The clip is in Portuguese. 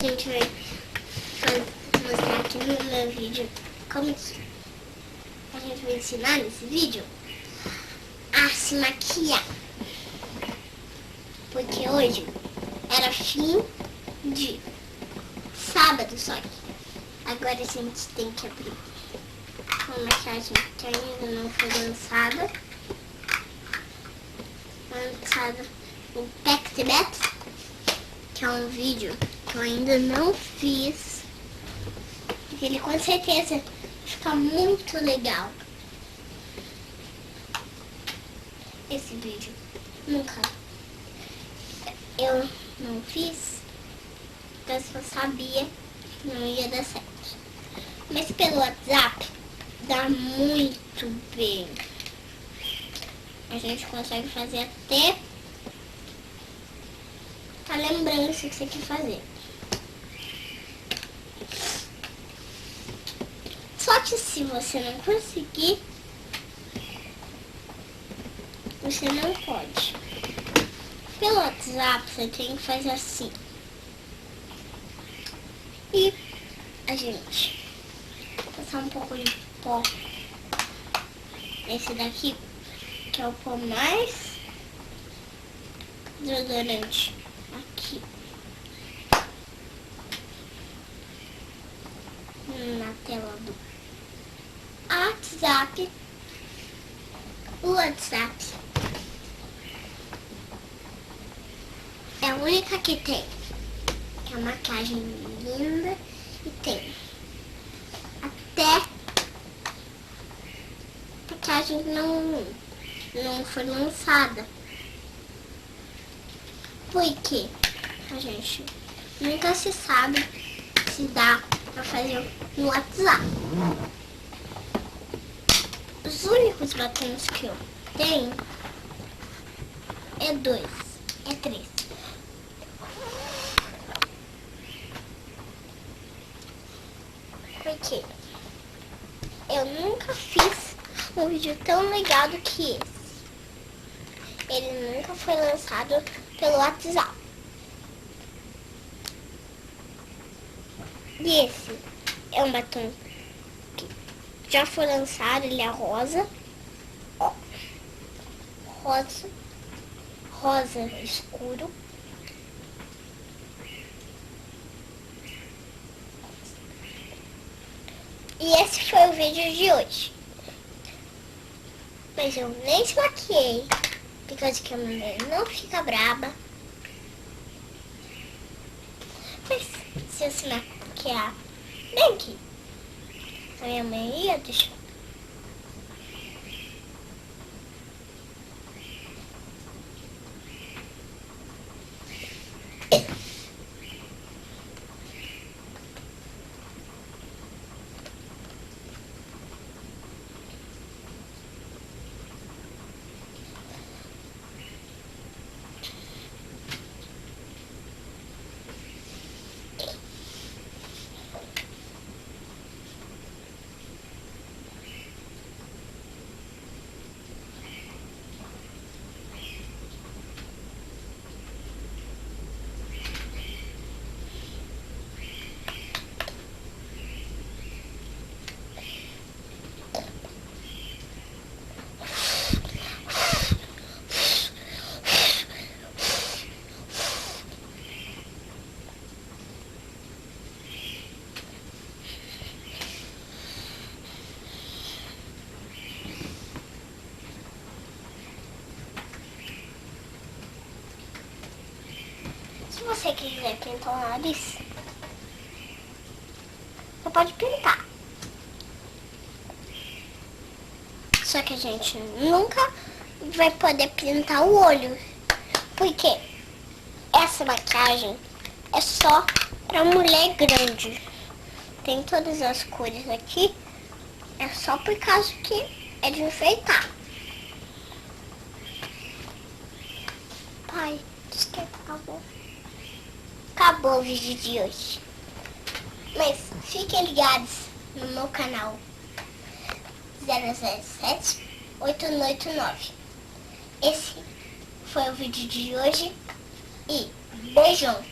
A gente vai mostrar aqui no meu vídeo como a gente vai ensinar nesse vídeo a se maquiar. Porque hoje era fim de sábado só que agora a gente tem que abrir uma maquiagem que ainda não foi lançada. O Pectibet, que é um vídeo que eu ainda não fiz. Ele com certeza fica muito legal. Esse vídeo eu não fiz, porque eu sabia que não ia dar certo. Mas pelo WhatsApp dá muito bem. A gente consegue fazer até a lembrança que você quer fazer. Só que se você não conseguir, você não pode. Pelo WhatsApp você tem que fazer assim. E a gente passar um pouco de pó. Esse daqui, que é o pó mais desodorante. Aqui. Na tela do WhatsApp. O WhatsApp é a única que tem. Que é uma maquiagem linda e tem até maquiagem não foi lançada. Porque a gente nunca se sabe se dá pra fazer no WhatsApp. Os únicos batons que eu tenho é 2, é 3. Porque eu nunca fiz um vídeo tão legal do que esse. Ele nunca foi lançado pelo WhatsApp. E esse é um batom que já foi lançado, ele é rosa. Ó, rosa escuro. E esse foi o vídeo de hoje. Mas eu nem se maquiei, porque que a mulher não fica braba. Mas se eu se maquiar bem aqui, a minha mãe ia deixar. Se você quiser pintar o nariz, você pode pintar. Só que a gente nunca vai poder pintar o olho. Porque essa maquiagem é só pra mulher grande. Tem todas as cores aqui. É só por causa que é de enfeitar. Pai, diz que acabou. Acabou o vídeo de hoje. Mas fiquem ligados no meu canal 007-889. Esse foi o vídeo de hoje e beijão!